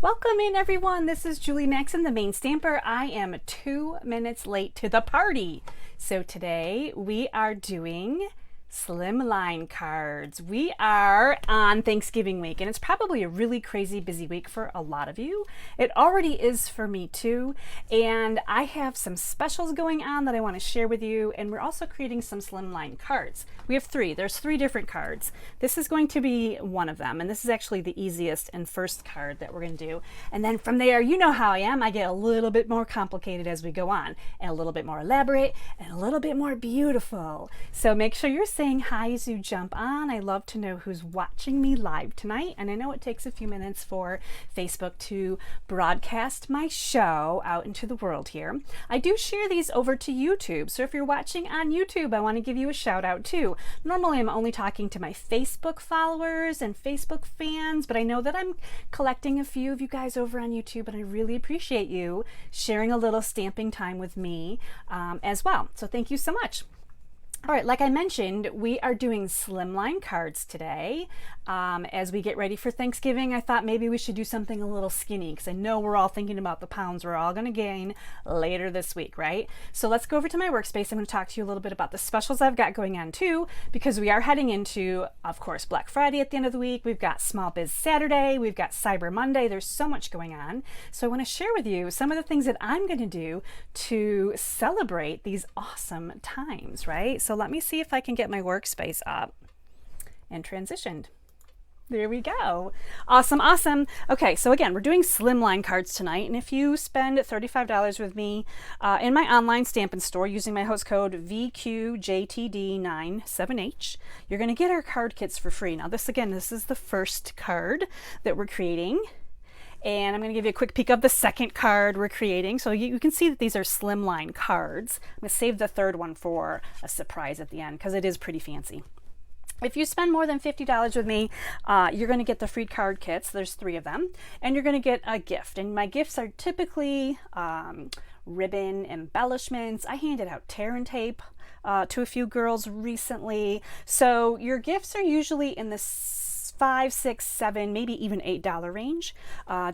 Welcome in, everyone. This is Julie Maxon, the main stamper. I am 2 minutes late to the party. So today we are doing Slimline cards. We are on Thanksgiving week, and it's probably a really crazy busy week for a lot of you. It already is for me too, and I have some specials going on that I want to share with you, and we're also creating some Slimline cards. We have three. There's three different cards. This is going to be one of them, and this is actually the easiest and first card that we're going to do. And then from there, you know how I am. I get a little bit more complicated as we go on, and a little bit more elaborate, and a little bit more beautiful. So make sure you're saying hi as you jump on. I love to know who's watching me live tonight, and I know it takes a few minutes for Facebook to broadcast my show out into the world here. I do share these over to YouTube, so if you're watching on YouTube, I want to give you a shout out too. Normally I'm only talking to my Facebook followers and Facebook fans, but I know that I'm collecting a few of you guys over on YouTube, and I really appreciate you sharing a little stamping time with me as well. So thank you so much. All right, like I mentioned, we are doing Slimline cards today. As we get ready for Thanksgiving, I thought maybe we should do something a little skinny, because I know we're all thinking about the pounds we're all going to gain later this week, right? So let's go over to my workspace. I'm going to talk to you a little bit about the specials I've got going on too, because we are heading into, of course, Black Friday at the end of the week. We've got Small Biz Saturday. We've got Cyber Monday. There's so much going on. So I want to share with you some of the things that I'm going to do to celebrate these awesome times, right? So let me see if I can get my workspace up and transitioned. There we go. Awesome, awesome. Okay, so again, we're doing Slimline cards tonight, and if you spend $35 with me in my online Stampin' Store using my host code VQJTD97H, you're going to get our card kits for free. Now this is the first card that we're creating. And I'm going to give you a quick peek of the second card we're creating. So you can see that these are Slimline cards. I'm going to save the third one for a surprise at the end, because it is pretty fancy. If you spend more than $50 with me, you're going to get the free card kits. There's 3 of them. And you're going to get a gift. And my gifts are typically ribbon embellishments. I handed out tear and tape to a few girls recently. So your gifts are usually in the $5, $6, $7, maybe even $8 range,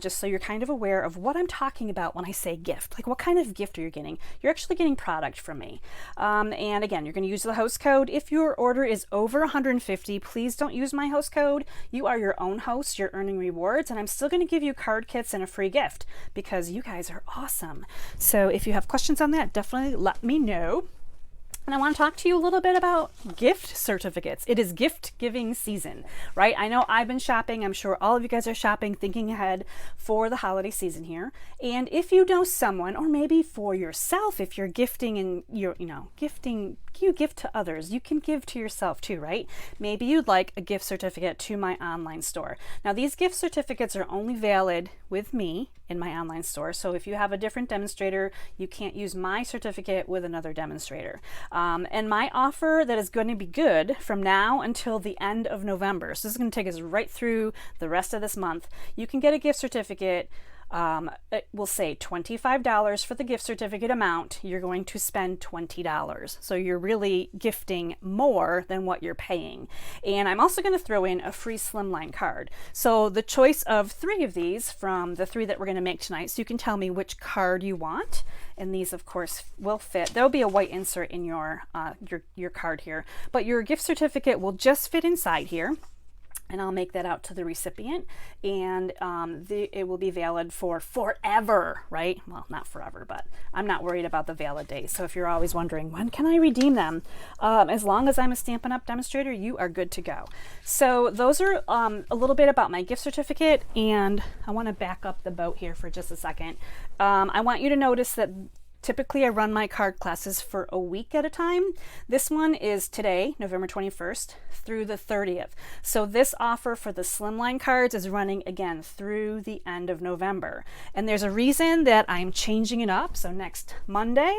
just so you're kind of aware of what I'm talking about when I say gift. Like, what kind of gift are you getting? You're actually getting product from me. And again, you're going to use the host code. If your order is over 150, please don't use my host code. You are your own host. You're earning rewards, and I'm still going to give you card kits and a free gift, because you guys are awesome. So if you have questions on that, definitely let me know. And I want to talk to you a little bit about gift certificates. It is gift giving season, right? I know I've been shopping. I'm sure all of you guys are shopping, thinking ahead for the holiday season here. And if you know someone, or maybe for yourself, if you're gifting and you're, gifting, you gift to others, you can give to yourself too, right? Maybe you'd like a gift certificate to my online store. Now, these gift certificates are only valid with me in my online store. So if you have a different demonstrator, you can't use my certificate with another demonstrator. And my offer that is going to be good from now until the end of November, so this is going to take us right through the rest of this month. You can get a gift certificate. It will say $25 for the gift certificate amount. You're going to spend $20. So you're really gifting more than what you're paying. And I'm also going to throw in a free Slimline card. So the choice of 3 of these from the 3 that we're going to make tonight, so you can tell me which card you want. And these, of course, will fit. There'll be a white insert in your card here, but your gift certificate will just fit inside here. And I'll make that out to the recipient, and it will be valid for forever, right? Well, not forever, but I'm not worried about the valid date. So if you're always wondering, when can I redeem them? As long as I'm a Stampin' Up! Demonstrator, you are good to go. So those are a little bit about my gift certificate, and I want to back up the boat here for just a second. I want you to notice that typically I run my card classes for a week at a time. This one is today, November 21st through the 30th. So this offer for the Slimline cards is running again through the end of November. And there's a reason that I'm changing it up. So next Monday,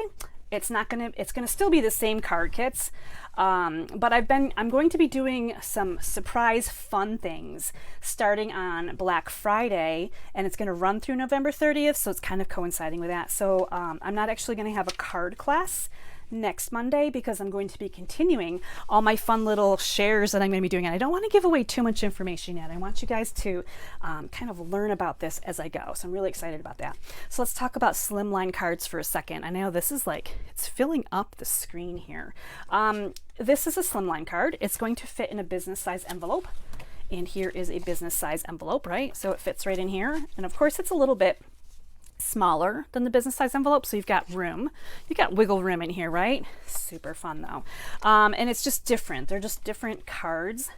it's going to still be the same card kits, but I'm going to be doing some surprise fun things starting on Black Friday, and it's going to run through November 30th, so it's kind of coinciding with that. So I'm not actually going to have a card class next Monday because I'm going to be continuing all my fun little shares that I'm going to be doing. And I don't want to give away too much information yet. I want you guys to kind of learn about this as I go. So I'm really excited about that. So let's talk about Slimline cards for a second. I know this is like, it's filling up the screen here. This is a Slimline card. It's going to fit in a business size envelope. And here is a business size envelope, right? So it fits right in here. And of course it's a little bit smaller than the business size envelope, so you've got room. You got wiggle room in here, right? Super fun though. And it's just different. They're just different cards.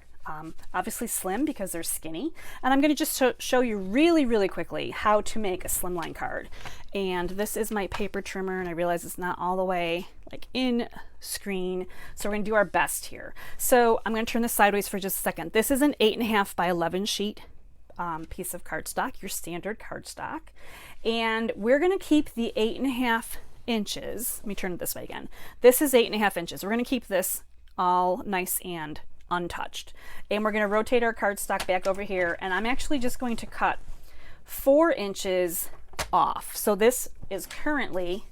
Obviously slim because they're skinny. And I'm going to just show you really quickly how to make a Slimline card. And this is my paper trimmer, and I realize it's not all the way like in screen, so we're going to do our best here. So I'm going to turn this sideways for just a second. This is an 8.5 by 11 sheet piece of cardstock, your standard cardstock. And we're going to keep the 8.5 inches. Let me turn it this way again. This is 8.5 inches. We're going to keep this all nice and untouched. And we're going to rotate our cardstock back over here. And I'm actually just going to cut 4 inches off. So this is currently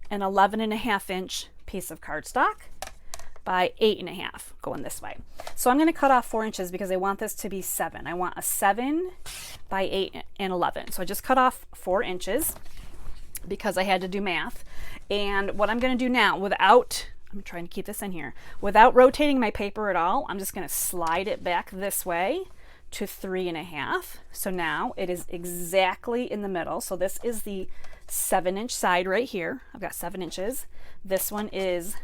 an 11.5 inch piece of cardstock by 8.5 going this way. So I'm going to cut off 4 inches because I want this to be 7. I want a 7 by 8 and 11. So I just cut off 4 inches because I had to do math. And what I'm going to do now, without, I'm trying to keep this in here, without rotating my paper at all, I'm just going to slide it back this way to 3.5. So now it is exactly in the middle. So this is the 7-inch side right here. I've got 7 inches. This one is,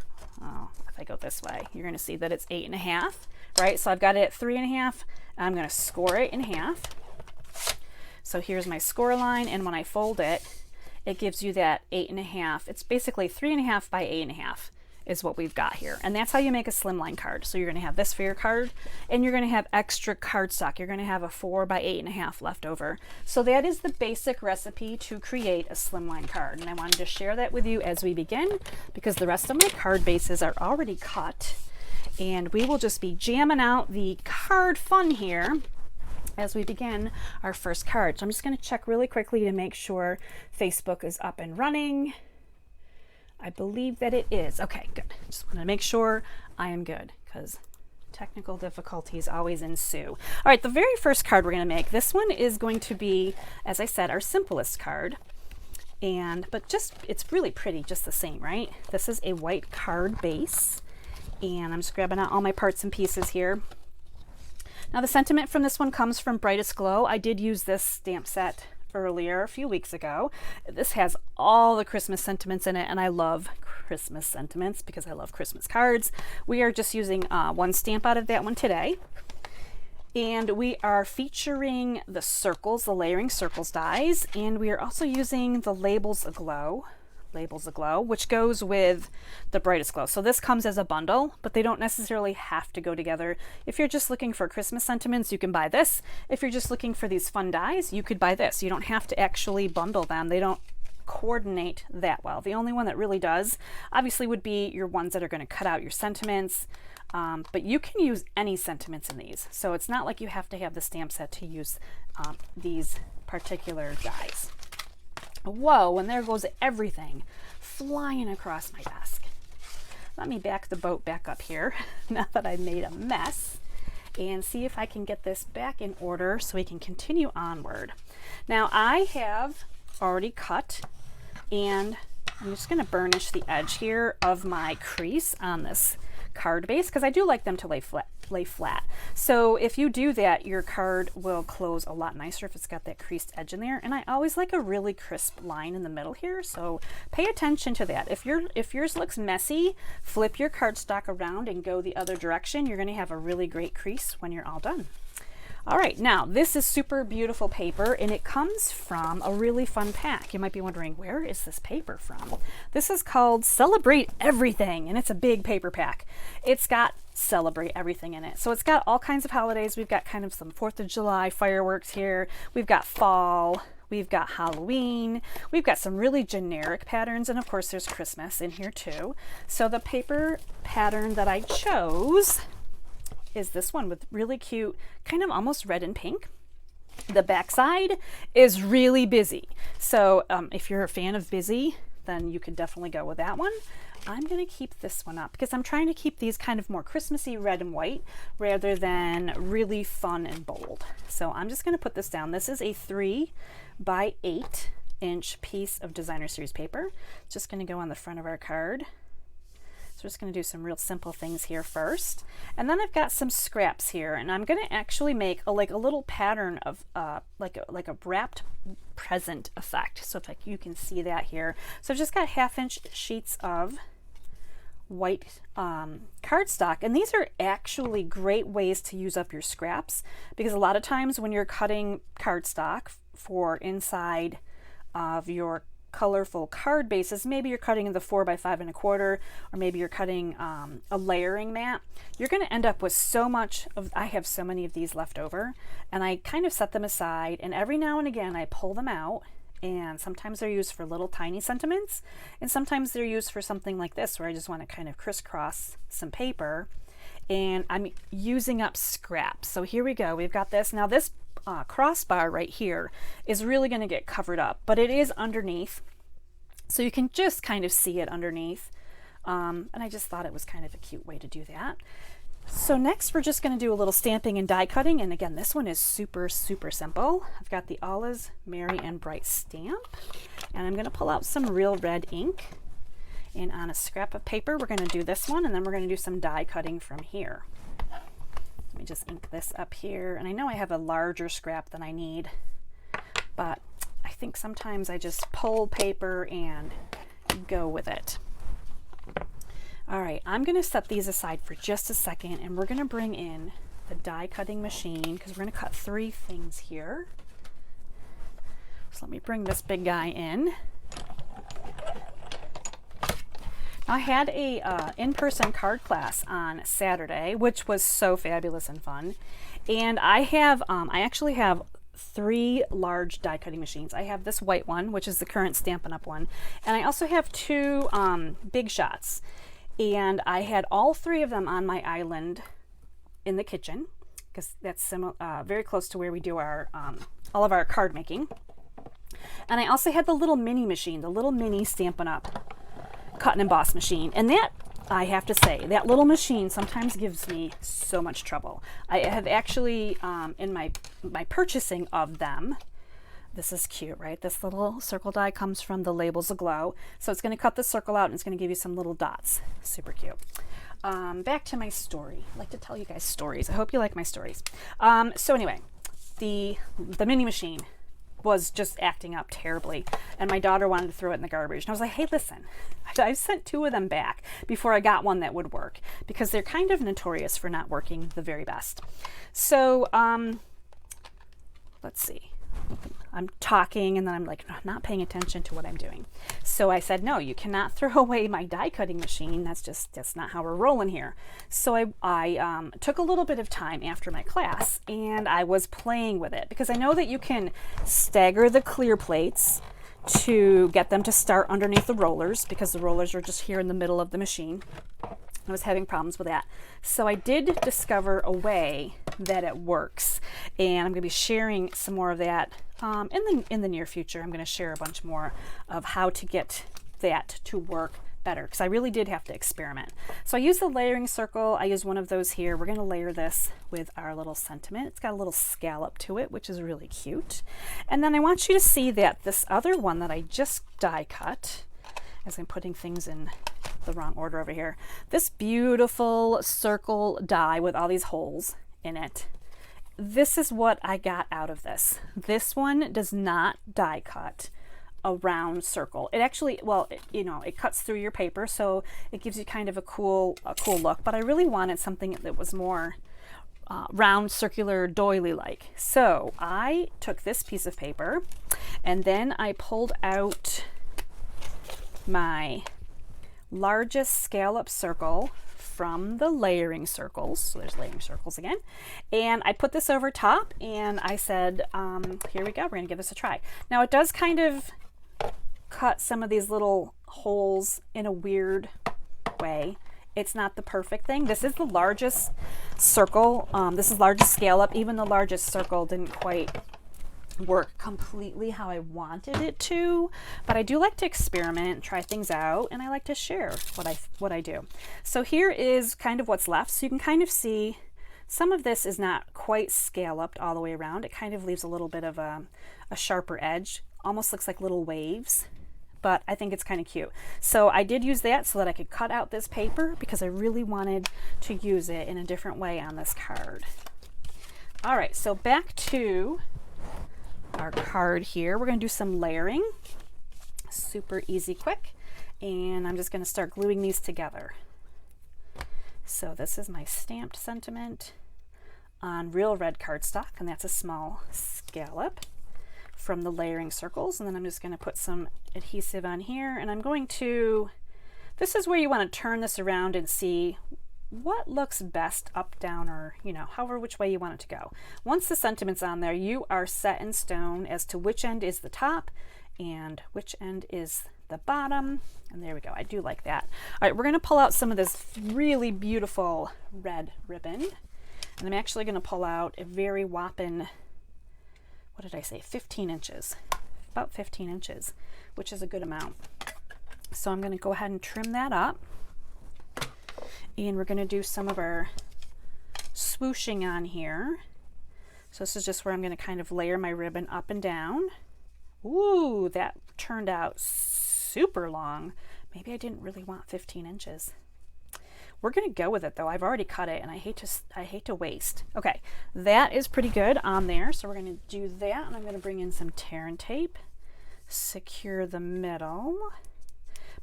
oh, if I go this way, you're going to see that it's 8.5, right? So I've got it at 3.5, and I'm going to score it in half. So here's my score line, and when I fold it, it gives you that 8.5. It's basically 3.5 by 8.5 is what we've got here. And that's how you make a Slimline card. So you're going to have this for your card, and you're going to have extra cardstock. You're going to have a 4 by 8.5 left over. So that is the basic recipe to create a Slimline card. And I wanted to share that with you as we begin, because the rest of my card bases are already cut. And we will just be jamming out the card fun here as we begin our first card. So I'm just going to check really quickly to make sure Facebook is up and running. I believe that it is. Okay, good. Just want to make sure I am good because technical difficulties always ensue. All right, the very first card we're going to make, this one is going to be, as I said, our simplest card. But just, it's really pretty just the same, right? This is a white card base, and I'm just grabbing out all my parts and pieces here. Now the sentiment from this one comes from Brightest Glow. I did use this stamp set earlier a few weeks ago. This has all the Christmas sentiments in it, and I love Christmas sentiments because I love Christmas cards. We are just using one stamp out of that one today, and we are featuring the circles, the layering circles dies, and we are also using the Labels Aglow, which goes with the Brightest Glow. So this comes as a bundle, but they don't necessarily have to go together. If you're just looking for Christmas sentiments, you can buy this. If you're just looking for these fun dies, you could buy this. You don't have to actually bundle them. They don't coordinate that well. The only one that really does, obviously, would be your ones that are going to cut out your sentiments, but you can use any sentiments in these. So it's not like you have to have the stamp set to use these particular dies. Whoa, and there goes everything flying across my desk. Let me back the boat back up here now that I made a mess, and see if I can get this back in order so we can continue onward. Now I have already cut, and I'm just going to burnish the edge here of my crease on this card base because I do like them to lay flat. So if you do that, your card will close a lot nicer if it's got that creased edge in there. And I always like a really crisp line in the middle here, so pay attention to that. If yours looks messy, flip your cardstock around and go the other direction. You're going to have a really great crease when you're all done. All right, now this is super beautiful paper, and it comes from a really fun pack. You might be wondering, where is this paper from? This is called Celebrate Everything, and it's a big paper pack. It's got Celebrate Everything in it. So it's got all kinds of holidays. We've got kind of some 4th of July fireworks here. We've got fall. We've got Halloween. We've got some really generic patterns, and of course there's Christmas in here too. So the paper pattern that I chose is this one with really cute, kind of almost red and pink. The backside is really busy. So if you're a fan of busy, then you could definitely go with that one. I'm going to keep this one up because I'm trying to keep these kind of more Christmassy red and white rather than really fun and bold. So I'm just going to put this down. This is a 3 by 8 inch piece of designer series paper. It's just going to go on the front of our card. So we're just going to do some real simple things here first. And then I've got some scraps here, and I'm going to actually make a little pattern of like a wrapped present effect. So if you can see that here. So I've just got 1/2 inch sheets of white cardstock, and these are actually great ways to use up your scraps, because a lot of times when you're cutting cardstock for inside of your colorful card bases, maybe you're cutting in the 4 by 5 1/4, or maybe you're cutting a layering mat, you're going to end up with so much of, I have so many of these left over, and I kind of set them aside, and every now and again I pull them out, and sometimes they're used for little tiny sentiments, and sometimes they're used for something like this where I just want to kind of crisscross some paper, and I'm using up scraps. So here we go, we've got this. Now this crossbar right here is really going to get covered up, but it is underneath, so you can just kind of see it underneath, and I just thought it was kind of a cute way to do that. So next we're just going to do a little stamping and die cutting, and again this one is super simple. I've got the Allah's Merry and Bright stamp, and I'm going to pull out some real red ink, and on a scrap of paper we're going to do this one, and then we're going to do some die cutting from here. Let me just ink this up here, and I know I have a larger scrap than I need, but I think sometimes I just pull paper and go with it. All right, I'm going to set these aside for just a second, and we're going to bring in the die cutting machine because we're going to cut 3 things here. So let me bring this big guy in. I had a in-person card class on Saturday, which was so fabulous and fun. And I actually have 3 large die cutting machines. I have this white one, which is the current Stampin' Up! One. And I also have 2 big shots. And I had all 3 of them on my island in the kitchen, because that's very close to where we do our all of our card making. And I also had the little mini machine, the little mini Stampin' Up! Cut and emboss machine, and that, I have to say, that little machine sometimes gives me so much trouble. I have actually in my purchasing of them, this is cute, right? This little circle die comes from the Labels Aglow, so it's going to cut the circle out and it's going to give you some little dots. Super cute. Back to my story. I like to tell you guys stories. I hope you like my stories. So anyway, the mini machine was just acting up terribly, and my daughter wanted to throw it in the garbage, and I was like, hey, listen, I sent 2 of them back before I got one that would work, because they're kind of notorious for not working the very best. So let's see, I'm talking and then I'm like not paying attention to what I'm doing. So I said, no, you cannot throw away my die cutting machine. That's not how we're rolling here. So I took a little bit of time after my class, and I was playing with it, because I know that you can stagger the clear plates to get them to start underneath the rollers, because the rollers are just here in the middle of the machine. I was having problems with that. So I did discover a way that it works, and I'm going to be sharing some more of that in the near future. I'm going to share a bunch more of how to get that to work better, because I really did have to experiment. So I used the layering circle. I used one of those here. We're going to layer this with our little sentiment. It's got a little scallop to it, which is really cute. And then I want you to see that this other one that I just die cut, as I'm putting things in the wrong order over here, this beautiful circle die with all these holes in it, this is what I got out of this. This one does not die cut a round circle. It actually, well, it cuts through your paper, so it gives you kind of a cool look, but I really wanted something that was more round, circular, doily like. So I took this piece of paper, and then I pulled out my largest scallop circle from the layering circles. So there's layering circles again. And I put this over top, and I said, here we go, we're going to give this a try. Now it does kind of cut some of these little holes in a weird way. It's not the perfect thing. This is the largest circle. This is largest scallop. Even the largest circle didn't quite work completely how I wanted it to, but I do like to experiment, try things out, and I like to share what I do. So here is kind of what's left. So you can kind of see some of this is not quite scalloped all the way around. It kind of leaves a little bit of a sharper edge, almost looks like little waves, but I think it's kind of cute. So I did use that so that I could cut out this paper because I really wanted to use it in a different way on this card. All right, so back to our card here. We're going to do some layering. Super easy, quick. And I'm just going to start gluing these together. So this is my stamped sentiment on real red cardstock, and that's a small scallop from the layering circles. And then I'm just going to put some adhesive on here, and I'm going to, this is where you want to turn this around and see what looks best, up, down, or, you know, however which way you want it to go. Once the sentiment's on there, you are set in stone as to which end is the top and which end is the bottom. And there we go. I do like that. All right, we're going to pull out some of this really beautiful red ribbon. And I'm actually going to pull out a very whopping, what did I say, 15 inches. About 15 inches, which is a good amount. So I'm going to go ahead and trim that up. And we're going to do some of our swooshing on here. So this is just where I'm going to kind of layer my ribbon up and down. Ooh, that turned out super long. Maybe I didn't really want 15 inches. We're going to go with it though. I've already cut it and I hate to waste. Okay, that is pretty good on there. So we're going to do that, and I'm going to bring in some tear and tape. Secure the middle.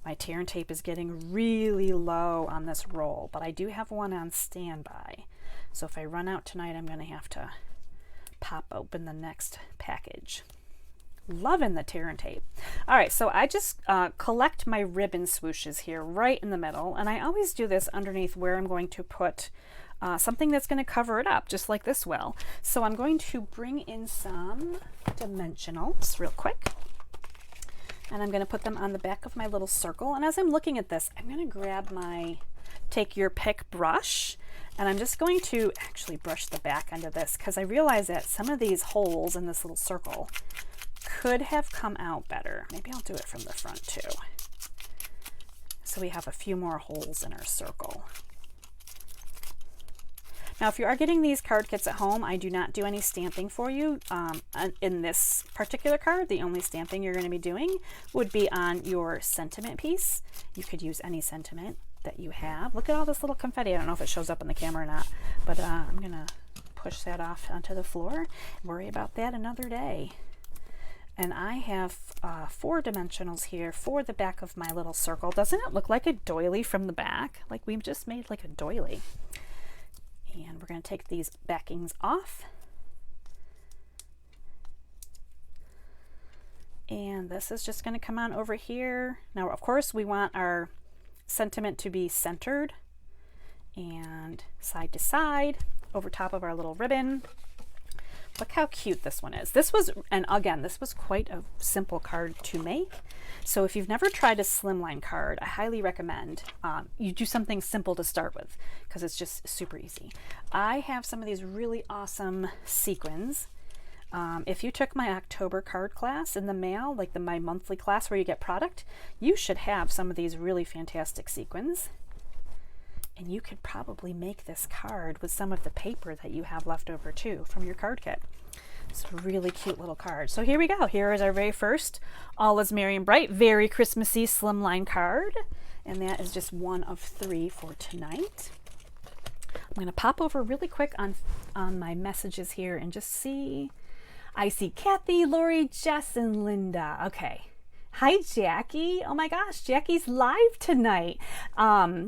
My tear and tape is getting really low on this roll, but I do have one on standby. So if I run out tonight, I'm going to have to pop open the next package. Loving the tear and tape. All right, so I just collect my ribbon swooshes here right in the middle, and I always do this underneath where I'm going to put something that's going to cover it up, just like this will. So I'm going to bring in some dimensionals real quick. And I'm going to put them on the back of my little circle. And as I'm looking at this, I'm going to grab my Take Your Pick brush, and I'm just going to actually brush the back end of this because I realize that some of these holes in this little circle could have come out better. Maybe I'll do it from the front too. So we have a few more holes in our circle. Now, if you are getting these card kits at home, I do not do any stamping for you. In this particular card, the only stamping you're going to be doing would be on your sentiment piece. You could use any sentiment that you have. Look at all this little confetti. I don't know if it shows up on the camera or not, but I'm going to push that off onto the floor. Worry about that another day. And I have 4 dimensionals here for the back of my little circle. Doesn't it look like a doily from the back? Like we've just made like a doily. And we're going to take these backings off. And this is just going to come on over here. Now, of course, we want our sentiment to be centered and side to side over top of our little ribbon. Look how cute this one is. This was, and again, this was quite a simple card to make. So if you've never tried a Slimline card, I highly recommend you do something simple to start with because it's just super easy. I have some of these really awesome sequins. If you took my October card class in the mail, like my monthly class where you get product, you should have some of these really fantastic sequins. And you could probably make this card with some of the paper that you have left over too from your card kit. It's a really cute little card. So here we go. Here is our very first All Is Merry and Bright, very Christmassy Slimline card. And that is just one of 3 for tonight. I'm going to pop over really quick on my messages here and just see. I see Kathy, Lori, Jess, and Linda. Okay. Hi, Jackie. Oh my gosh, Jackie's live tonight.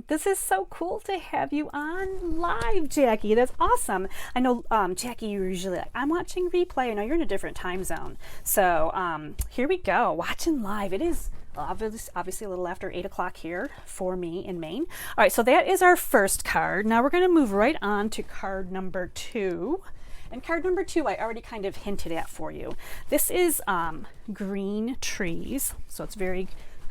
This is so cool to have you on live, Jackie. That's awesome. I know, Jackie, you're usually like, I'm watching replay. I know you're in a different time zone. So here we go, watching live. It is obviously a little after 8 o'clock here for me in Maine. All right, so that is our first card. Now we're going to move right on to card number 2. And card number 2, I already kind of hinted at for you. This is green trees, so it's very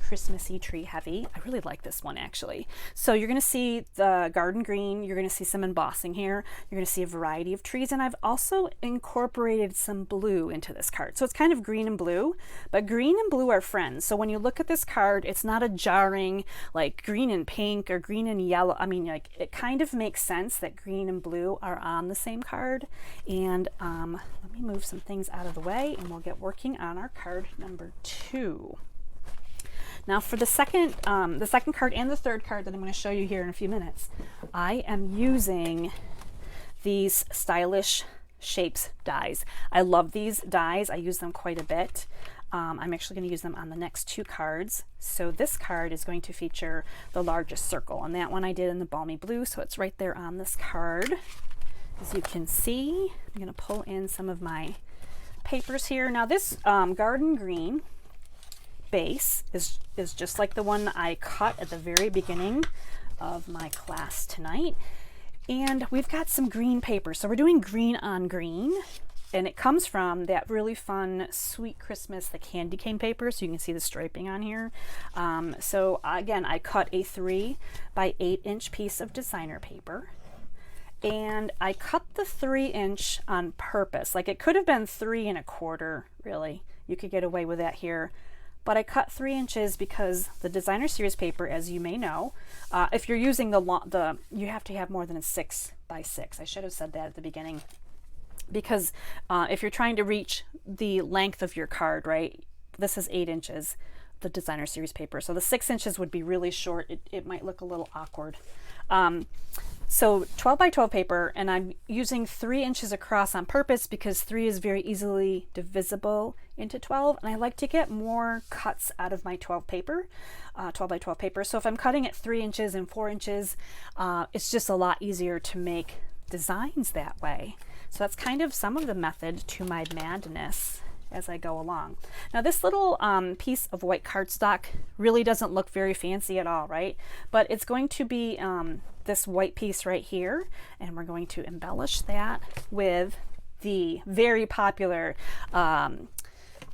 Christmassy tree heavy. I really like this one actually. So you're going to see the garden green, you're going to see some embossing here, you're going to see a variety of trees, and I've also incorporated some blue into this card. So it's kind of green and blue, but green and blue are friends. So when you look at this card, it's not a jarring like green and pink or green and yellow. I mean, like, it kind of makes sense that green and blue are on the same card. And let me move some things out of the way and we'll get working on our card number 2. Now for the second card and the third card that I'm going to show you here in a few minutes, I am using these Stylish Shapes dies. I love these dies. I use them quite a bit. I'm actually going to use them on the next 2 cards. So this card is going to feature the largest circle, and that one I did in the balmy blue, so it's right there on this card. As you can see, I'm going to pull in some of my papers here. Now this garden green base is just like the one I cut at the very beginning of my class tonight. And we've got some green paper. So we're doing green on green. And it comes from that really fun Sweet Christmas, the candy cane paper. So you can see the striping on here. So again, I cut a 3 by 8 inch piece of designer paper. And I cut the 3-inch on purpose. Like, it could have been 3 1/4, really. You could get away with that here. But I cut 3 inches because the designer series paper, as you may know, if you're using you have to have more than a 6 by 6. I should have said that at the beginning. Because if you're trying to reach the length of your card, right, this is 8 inches, the designer series paper. So the 6 inches would be really short. It might look a little awkward. So 12 by 12 paper, and I'm using 3 inches across on purpose because 3 is very easily divisible into 12, and I like to get more cuts out of my 12 by 12 paper. So if I'm cutting at 3 inches and 4 inches, it's just a lot easier to make designs that way. So that's kind of some of the method to my madness as I go along. Now this little piece of white cardstock really doesn't look very fancy at all, right? But it's going to be this white piece right here, and we're going to embellish that with the very popular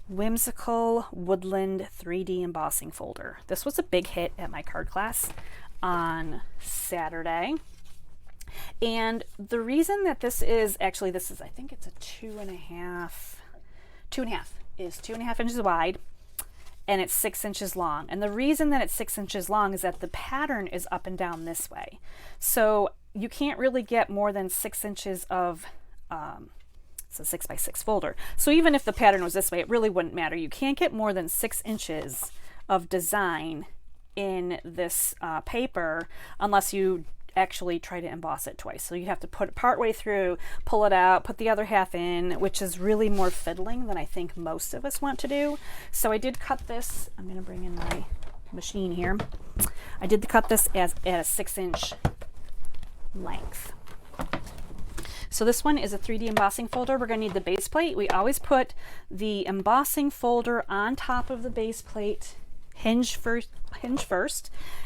Whimsical Woodland 3D embossing folder. This was a big hit at my card class on Saturday. And the reason that this is, I think it's a 2.5 is 2.5 inches wide, and it's 6 inches long. And the reason that it's 6 inches long is that the pattern is up and down this way. So you can't really get more than 6 inches of, it's a 6 by 6 folder. So even if the pattern was this way, it really wouldn't matter. You can't get more than 6 inches of design in this paper unless you actually try to emboss it twice. So you have to put it part way through, pull it out, put the other half in, which is really more fiddling than I think most of us want to do. So I did cut this. I'm going to bring in my machine here. I did cut this at a 6-inch length. So this one is a 3D embossing folder. We're going to need the base plate. We always put the embossing folder on top of the base plate, hinge first,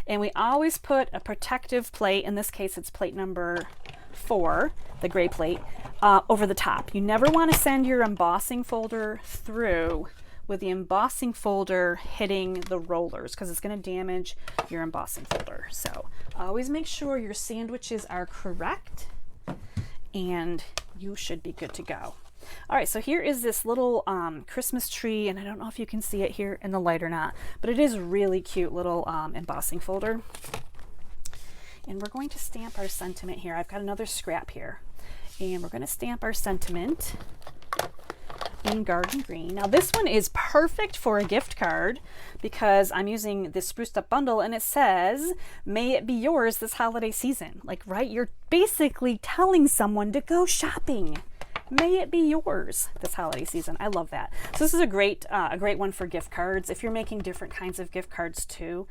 and we always put a protective plate, in this case it's plate number 4, the gray plate, over the top. You never want to send your embossing folder through with the embossing folder hitting the rollers, because it's going to damage your embossing folder. So always make sure your sandwiches are correct and you should be good to go. All right, so here is this little Christmas tree, and I don't know if you can see it here in the light or not, but it is really cute little embossing folder. And we're going to stamp our sentiment here. I've got another scrap here, and we're going to stamp our sentiment in garden green. Now this one is perfect for a gift card because I'm using this spruced up bundle, and it says, "May it be yours this holiday season." Like, right, you're basically telling someone to go shopping. May it be yours this holiday season. I love that. So this is a great one for gift cards. If you're making different kinds of gift cards too,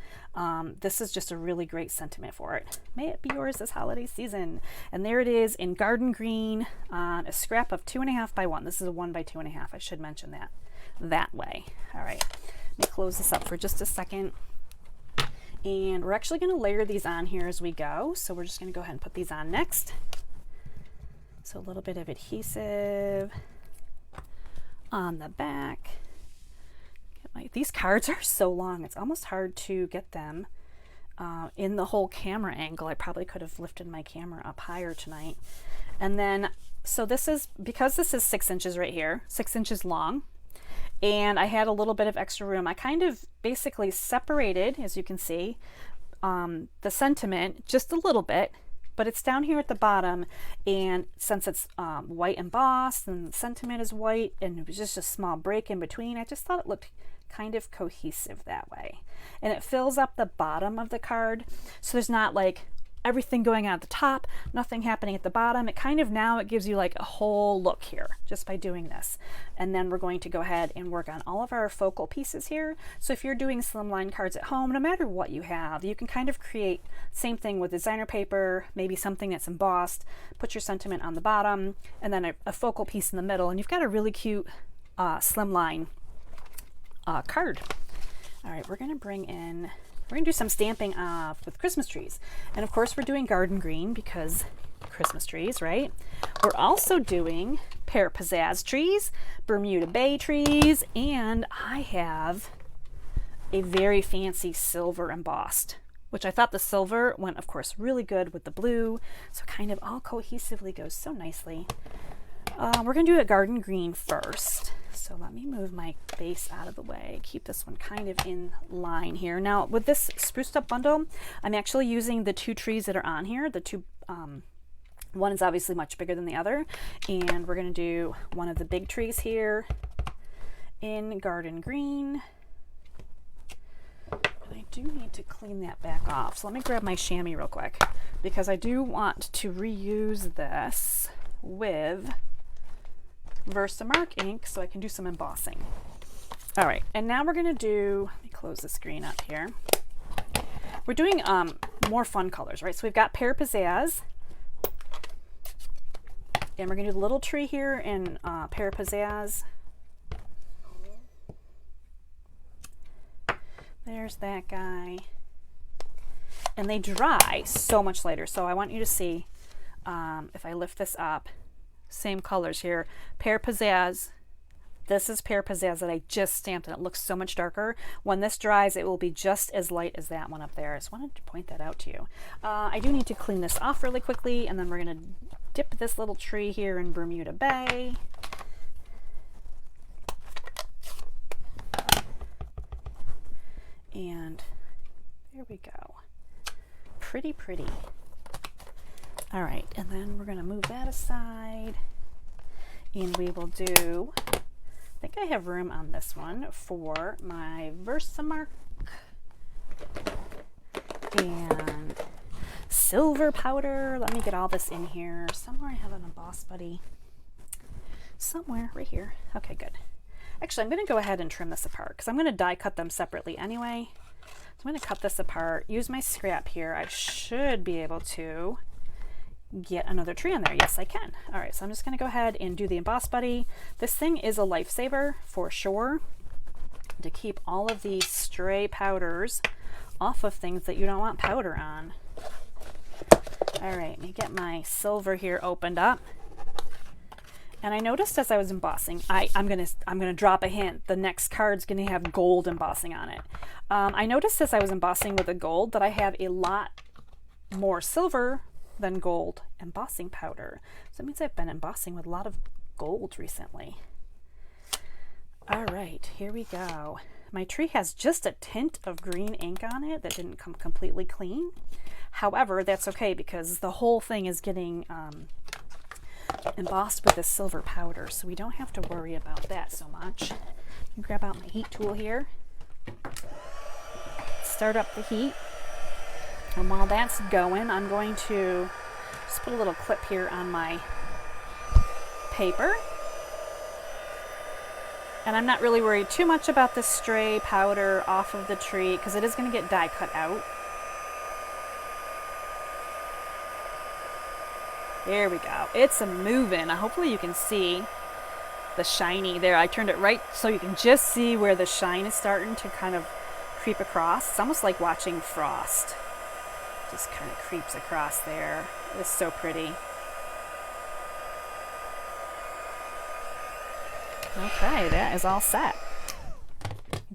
this is just a really great sentiment for it. May it be yours this holiday season. And there it is in garden green on a scrap of 2.5 by 1. This is a 1 by 2.5. I should mention that way. All right, let me close this up for just a second. And we're actually going to layer these on here as we go. So we're just going to go ahead and put these on next. So a little bit of adhesive on the back. Get my these cards are so long, it's almost hard to get them in the whole camera angle. I probably could have lifted my camera up higher tonight. And then, so this is, because this is 6 inches right here, 6 inches long, and I had a little bit of extra room, I kind of basically separated, as you can see, the sentiment just a little bit, but it's down here at the bottom, and since it's white embossed and the sentiment is white and it was just a small break in between, I just thought it looked kind of cohesive that way. And it fills up the bottom of the card, so there's not like everything going on at the top, nothing happening at the bottom. It kind of, now it gives you like a whole look here just by doing this. And then we're going to go ahead and work on all of our focal pieces here. So if you're doing slimline cards at home, no matter what you have, you can kind of create same thing with designer paper, maybe something that's embossed, put your sentiment on the bottom, and then a focal piece in the middle, and you've got a really cute slimline card. All right, we're gonna bring in, we're gonna do some stamping with Christmas trees. And of course we're doing garden green because Christmas trees, right? We're also doing pear pizzazz trees, Bermuda bay trees, and I have a very fancy silver embossed, which I thought the silver went, of course, really good with the blue. So kind of all cohesively goes so nicely. We're gonna do a garden green first. So let me move my base out of the way, keep this one kind of in line here. Now with this spruced up bundle, I'm actually using the 2 trees that are on here. The 2, one is obviously much bigger than the other, and we're gonna do one of the big trees here in garden green. And I do need to clean that back off. So let me grab my chamois real quick, because I do want to reuse this with Versamark ink so I can do some embossing. All right, and now we're gonna do, let me close the screen up here. We're doing more fun colors, right? So we've got pear pizzazz, and we're gonna do the little tree here in pear pizzazz. There's that guy. And they dry so much later. So I want you to see, if I lift this up, same colors here, pear pizzazz. This is pear pizzazz that I just stamped, and it looks so much darker. When this dries, it will be just as light as that one up there. I just wanted to point that out to you. I do need to clean this off really quickly, and then we're gonna dip this little tree here in Bermuda Bay. And there we go. Pretty, pretty. All right, and then we're gonna move that aside, and we will do, I think I have room on this one for my Versamark and silver powder. Let me get all this in here. Somewhere I have an emboss buddy. Somewhere, right here. Okay, good. Actually, I'm gonna go ahead and trim this apart because I'm gonna die cut them separately anyway. So I'm gonna cut this apart, use my scrap here. I should be able to get another tree on there. Yes, I can. All right, so I'm just gonna go ahead and do the emboss buddy. This thing is a lifesaver for sure, to keep all of these stray powders off of things that you don't want powder on. All right, let me get my silver here opened up. And I noticed as I was embossing, I'm gonna drop a hint. The next card's gonna have gold embossing on it. I noticed as I was embossing with the gold that I have a lot more silver than gold embossing powder. So that means I've been embossing with a lot of gold recently. All right, here we go. My tree has just a tint of green ink on it that didn't come completely clean. However, that's okay because the whole thing is getting embossed with this silver powder, so we don't have to worry about that so much. Grab out my heat tool here. Start up the heat. And while that's going, I'm going to just put a little clip here on my paper. And I'm not really worried too much about the stray powder off of the tree because it is going to get die cut out. There we go. It's a moving. Hopefully you can see the shiny there. I turned it right so you can just see where the shine is starting to kind of creep across. It's almost like watching frost. Just kind of creeps across there. It's so pretty. Okay, that is all set.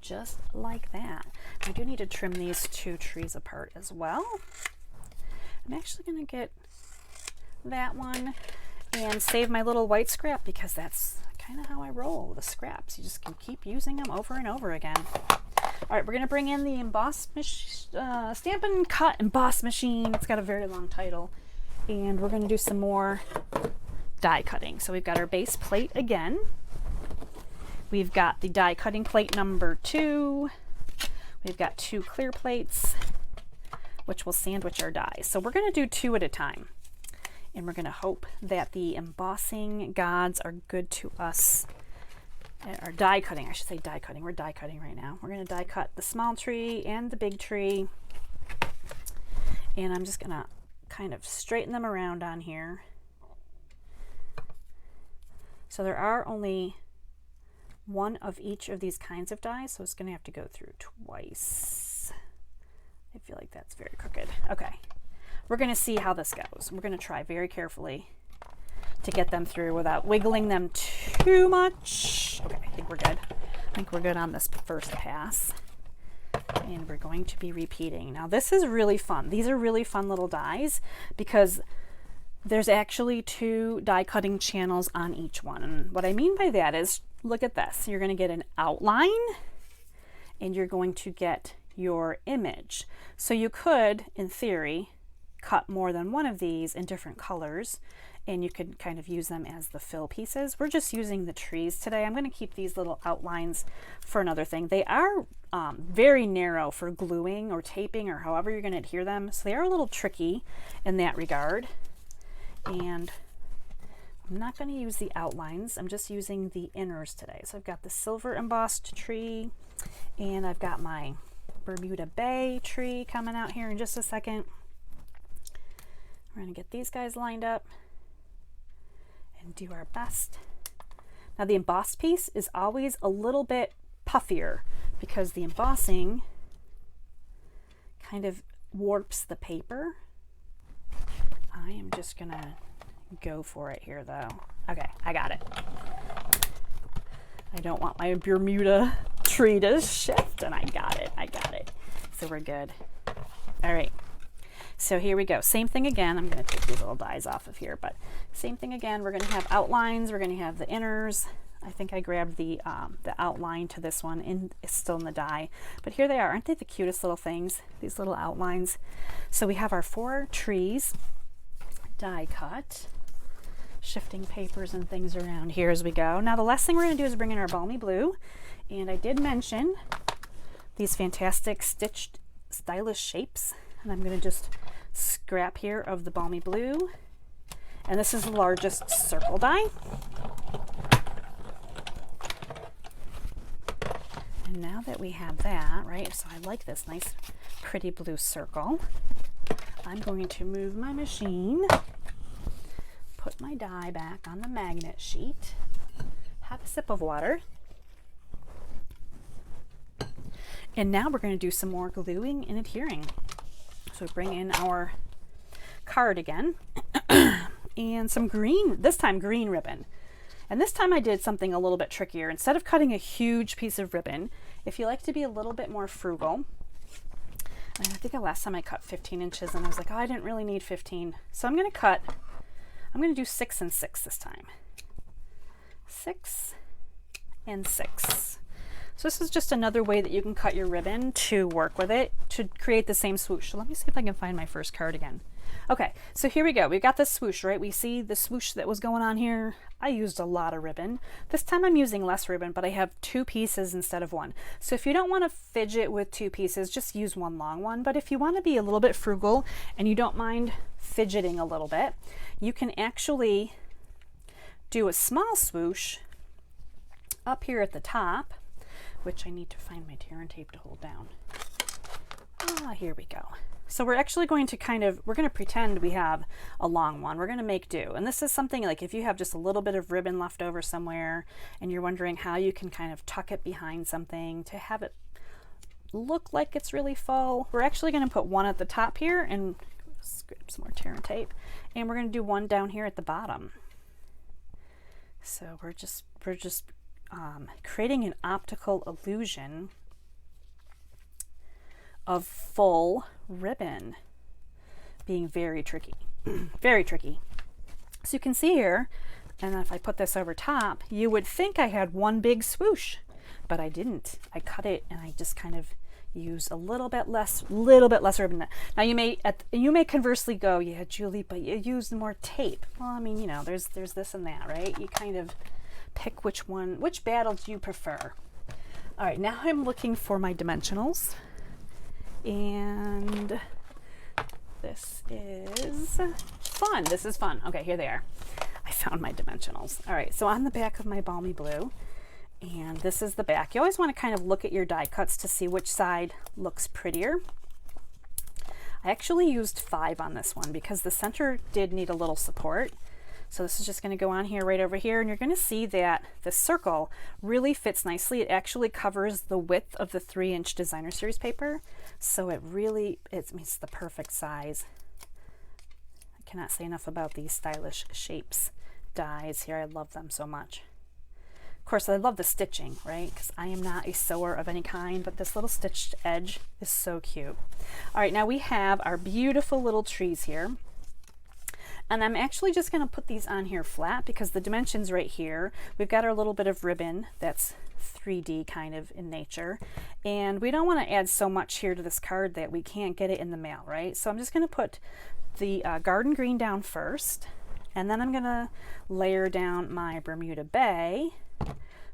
just like that. I do need to trim these two trees apart as well. I'm actually going to get that one and save my little white scrap because that's kind of how I roll with the scraps. You just can keep using them over and over again. All right, we're going to bring in the Stamp and Cut Emboss Machine. It's got a very long title. And we're going to do some more die cutting. So we've got our base plate again. We've got the die cutting plate number 2. We've got 2 clear plates, which will sandwich our dies. So we're going to do 2 at a time. And we're going to hope that the embossing gods are good to us. Or die cutting, I should say die cutting. We're die cutting right now. We're going to die cut the small tree and the big tree. And I'm just going to kind of straighten them around on here. So there are only one of each of these kinds of dies, so it's going to have to go through twice. I feel like that's very crooked. Okay, we're going to see how this goes. We're going to try very carefully to get them through without wiggling them too much. Okay, I think we're good. I think we're good on this first pass. And we're going to be repeating. Now this is really fun. These are really fun little dies because there's actually 2 die cutting channels on each one. And what I mean by that is, look at this. You're going to get an outline and you're going to get your image. So you could, in theory, cut more than one of these in different colors and you could kind of use them as the fill pieces. We're just using the trees today. I'm going to keep these little outlines for another thing. They are very narrow for gluing or taping or however you're going to adhere them. So they are a little tricky in that regard. And I'm not going to use the outlines. I'm just using the inners today. So I've got the silver embossed tree and I've got my Bermuda Bay tree coming out here in just a second. We're going to get these guys lined up and do our best. Now the embossed piece is always a little bit puffier because the embossing kind of warps the paper. I am just gonna go for it here though. Okay, I got it. I don't want my Bermuda tree to shift, and I got it. So we're good. All right. So here we go. Same thing again. I'm going to take these little dies off of here, but same thing again. We're going to have outlines. We're going to have the inners. I think I grabbed the outline to this one, and it's still in the die. But here they are. Aren't they the cutest little things? These little outlines. So we have our 4 trees die cut. Shifting papers and things around here as we go. Now the last thing we're going to do is bring in our balmy blue. And I did mention these fantastic stitched stylish shapes. And I'm going to just scrap here of the balmy blue. And this is the largest circle die. And now that we have that, right, so I like this nice pretty blue circle, I'm going to move my machine, put my die back on the magnet sheet, have a sip of water, and now we're going to do some more gluing and adhering. So bring in our card again and some green, this time green ribbon. And this time I did something a little bit trickier. Instead of cutting a huge piece of ribbon, if you like to be a little bit more frugal, and I think the last time I cut 15 inches and I was like, oh, I didn't really need 15. So I'm going to do 6 and 6 this time. 6 and 6. So this is just another way that you can cut your ribbon to work with it to create the same swoosh. So let me see if I can find my first card again. Okay, so here we go. We've got this swoosh, right? We see the swoosh that was going on here. I used a lot of ribbon. This time I'm using less ribbon, but I have 2 pieces instead of 1. So if you don't want to fidget with 2 pieces, just use 1 long one. But if you want to be a little bit frugal and you don't mind fidgeting a little bit, you can actually do a small swoosh up here at the top, which I need to find my tear and tape to hold down. Here we go. So we're actually going to we're going to pretend we have a long one. We're going to make do. And this is something like if you have just a little bit of ribbon left over somewhere and you're wondering how you can kind of tuck it behind something to have it look like it's really full, we're actually going to put 1 at the top here and grab some more tear and tape. And we're going to do 1 down here at the bottom. So we're just creating an optical illusion of full ribbon, being very tricky, very tricky. So you can see here, and if I put this over top, you would think I had one big swoosh, but I didn't. I cut it and I just kind of use a little bit less ribbon. Now you may conversely go, yeah, Julie, but you used more tape. Well, I mean, you know, there's this and that, right? You kind of pick which battle do you prefer. All right, now I'm looking for my dimensionals, and this is fun. This is fun. Okay, here they are. I found my dimensionals. All right, so on the back of my balmy blue, and this is the back. You always want to kind of look at your die cuts to see which side looks prettier. I actually used 5 on this one because the center did need a little support. So this is just going to go on here, right over here, and you're going to see that the circle really fits nicely. It actually covers the width of the 3-inch designer series paper, so it's the perfect size. I cannot say enough about these stylish shapes dies here. I love them so much. Of course, I love the stitching, right? Because I am not a sewer of any kind, but this little stitched edge is so cute. All right, now we have our beautiful little trees here. And I'm actually just going to put these on here flat because the dimensions right here, we've got our little bit of ribbon that's 3D kind of in nature. And we don't want to add so much here to this card that we can't get it in the mail, right? So I'm just going to put the garden green down first. And then I'm going to layer down my Bermuda Bay.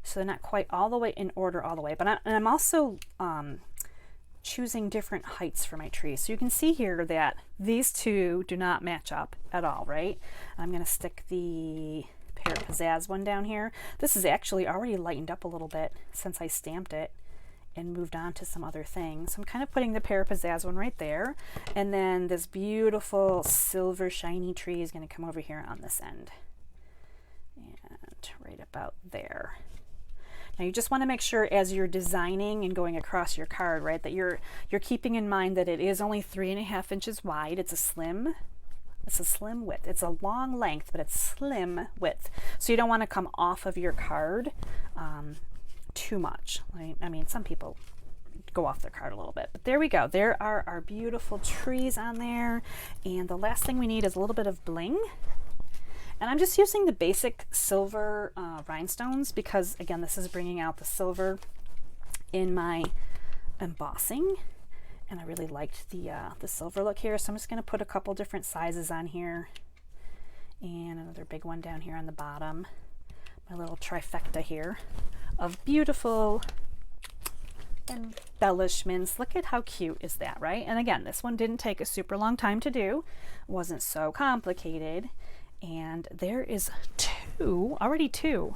So they're not quite all the way in order all the way. But I'm also choosing different heights for my tree. So you can see here that these two do not match up at all, right? I'm going to stick the Pear Pizzazz one down here. This is actually already lightened up a little bit since I stamped it and moved on to some other things. So I'm kind of putting the Pear Pizzazz one right there. And then this beautiful silver shiny tree is going to come over here on this end. And right about there. Now you just want to make sure as you're designing and going across your card, right, that you're keeping in mind that it is only 3.5 inches wide. It's a slim width. It's a long length, but it's slim width. So you don't want to come off of your card too much. Right? I mean, some people go off their card a little bit, but there we go. There are our beautiful trees on there. And the last thing we need is a little bit of bling. And I'm just using the basic silver rhinestones because, again, this is bringing out the silver in my embossing. And I really liked the silver look here. So I'm just going to put a couple different sizes on here. And another big one down here on the bottom. My little trifecta here of beautiful embellishments. Look at how cute is that, right? And again, this one didn't take a super long time to do. It wasn't so complicated. And there is already two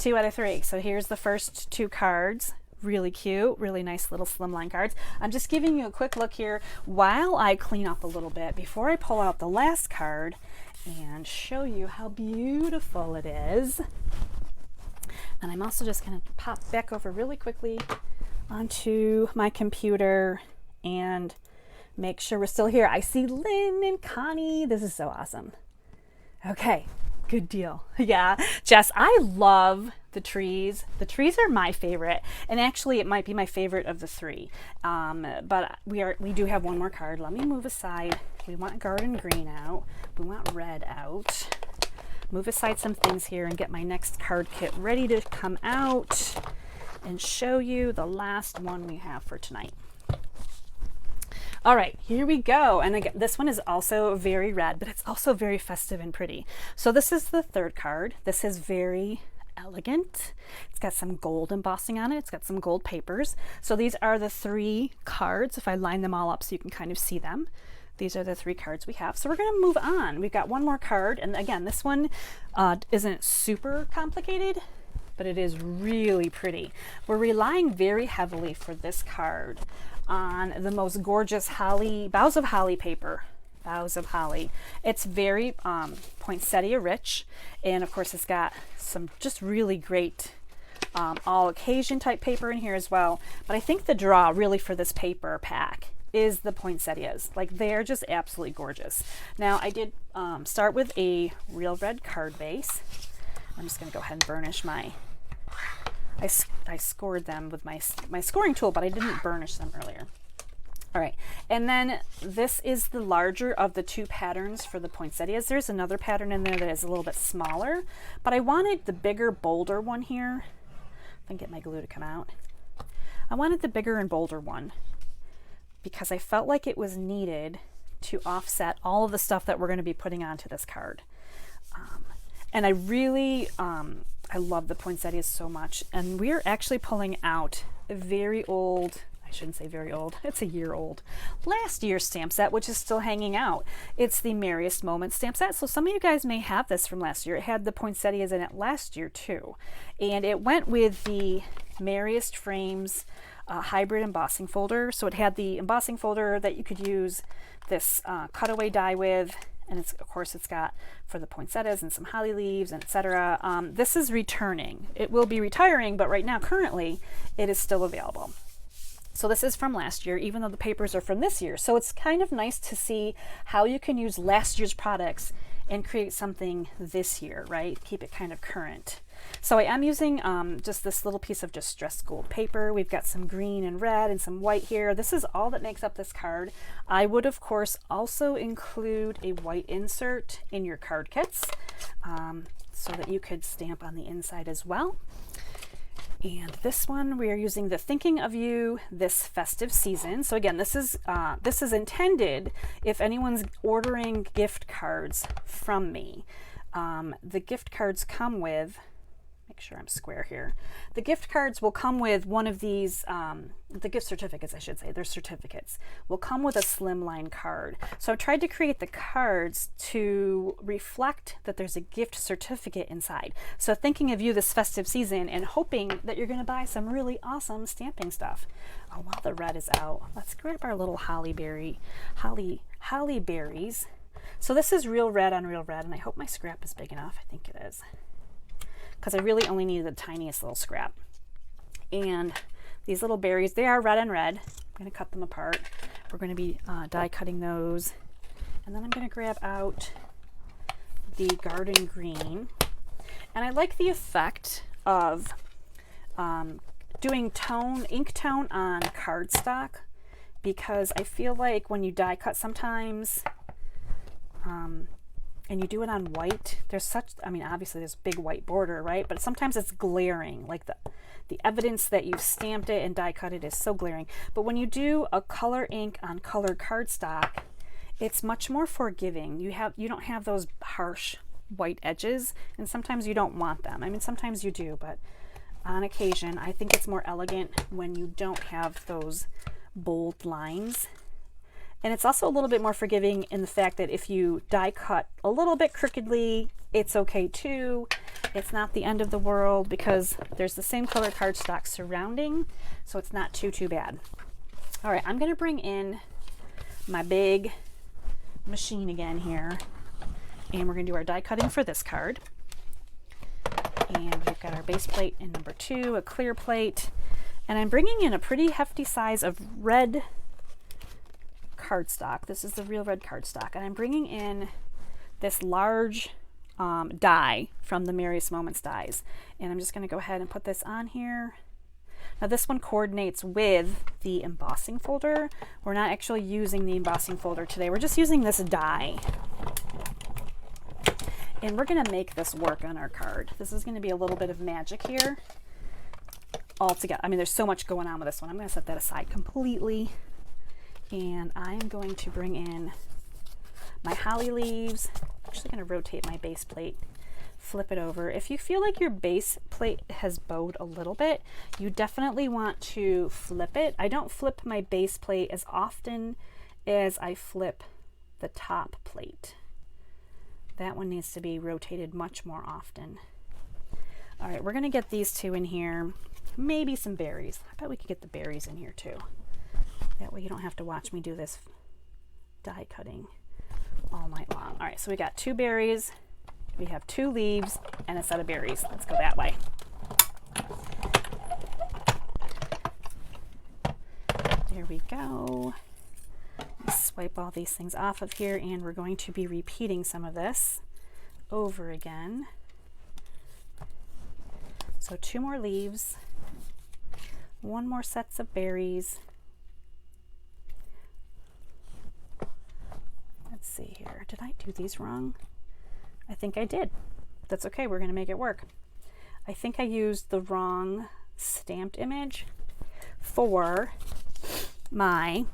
out of 3. So here's the first 2 cards. Really cute, really nice little slimline cards. I'm just giving you a quick look here while I clean up a little bit before I pull out the last card and show you how beautiful it is. And I'm also just going to pop back over really quickly onto my computer and make sure we're still here. I see Lynn and Connie. This is so awesome. Okay, good deal. Yeah, Jess, I love the trees. The trees are my favorite, and actually it might be my favorite of the 3. But we do have one more card. Let me move aside. We want garden green out. We want red out. Move aside some things here and get my next card kit ready to come out and show you the last one we have for tonight. All right, here we go. And again, this one is also very red, but it's also very festive and pretty. So this is the 3rd card. This is very elegant. It's got some gold embossing on it. It's got some gold papers. So these are the 3 cards. If I line them all up so you can kind of see them. These are the 3 cards we have. So we're going to move on. We've got one more card. And again, this one isn't super complicated, but it is really pretty. We're relying very heavily for this card on the most gorgeous boughs of holly paper. Boughs of holly. It's very poinsettia rich, and of course it's got some just really great all occasion type paper in here as well. But I think the draw really for this paper pack is the poinsettias. Like, they're just absolutely gorgeous. Now I did start with a real red card base. I'm just going to go ahead and burnish my I scored them with my scoring tool, but I didn't burnish them earlier. All right, and then this is the larger of the two patterns for the poinsettias. There's another pattern in there that is a little bit smaller, but I wanted the bigger, bolder one here. If I can get my glue to come out. I wanted the bigger and bolder one because I felt like it was needed to offset all of the stuff that we're going to be putting onto this card. And I really, I love the poinsettias so much. And we're actually pulling out a very old, I shouldn't say very old, it's a year old, last year's stamp set, which is still hanging out. It's the Merriest Moments stamp set. So some of you guys may have this from last year. It had the poinsettias in it last year too. And it went with the Merriest Frames hybrid embossing folder. So it had the embossing folder that you could use this cutaway die with. And it's, of course, it's got for the poinsettias and some holly leaves and etc. This is returning. It will be retiring, but right now, currently, it is still available. So this is from last year, even though the papers are from this year. So it's kind of nice to see how you can use last year's products and create something this year, right? Keep it kind of current. So I am using just this little piece of distressed gold paper. We've got some green and red and some white here. This is all that makes up this card. I would, of course, also include a white insert in your card kits so that you could stamp on the inside as well. And this one, we are using the Thinking of You this festive season. So again, this is intended if anyone's ordering gift cards from me. The gift cards come with, make sure I'm square here. The gift cards will come with one of these, the gift certificates, I should say, they're certificates, will come with a Slimline card. So I've tried to create the cards to reflect that there's a gift certificate inside. So thinking of you this festive season and hoping that you're gonna buy some really awesome stamping stuff. Oh, while the red is out, let's grab our little holly berries. So this is real red on real red, and I hope my scrap is big enough. I think it is, because I really only needed the tiniest little scrap. And these little berries, they are red on red. I'm going to cut them apart. We're going to be die cutting those. And then I'm going to grab out the garden green. And I like the effect of doing ink tone on cardstock, because I feel like when you die cut sometimes, and you do it on white, there's such, I mean, obviously there's big white border, right? But sometimes it's glaring, like the evidence that you've stamped it and die cut it is so glaring. But when you do a color ink on colored cardstock, it's much more forgiving. You don't have those harsh white edges, and sometimes you don't want them. I mean, sometimes you do, but on occasion, I think it's more elegant when you don't have those bold lines. And it's also a little bit more forgiving in the fact that if you die cut a little bit crookedly, it's okay too. It's not the end of the world because there's the same color cardstock surrounding, so it's not too bad. All right, I'm gonna bring in my big machine again here, and we're gonna do our die cutting for this card. And we've got our base plate in number 2, a clear plate, and I'm bringing in a pretty hefty size of red cardstock. This is the real red cardstock, and I'm bringing in this large die from the Merriest Moments dies, and I'm just going to go ahead and put this on here. Now this one coordinates with the embossing folder. We're not actually using the embossing folder today, we're just using this die, and we're going to make this work on our card. This is going to be a little bit of magic here all together. I mean, there's so much going on with this one. I'm going to set that aside completely. And I'm going to bring in my holly leaves. I'm actually going to rotate my base plate, flip it over. If you feel like your base plate has bowed a little bit, you definitely want to flip it. I don't flip my base plate as often as I flip the top plate. That one needs to be rotated much more often. All right, we're going to get these two in here. Maybe some berries. I bet we could get the berries in here too. That way you don't have to watch me do this die cutting all night long. All right, so we got 2 berries, we have 2 leaves, and a set of berries. Let's go that way. There we go. Let's swipe all these things off of here, and we're going to be repeating some of this over again. So 2 more leaves, 1 more sets of berries, Let's see here. Did I do these wrong? I think I did. That's okay. We're going to make it work. I think I used the wrong stamped image for my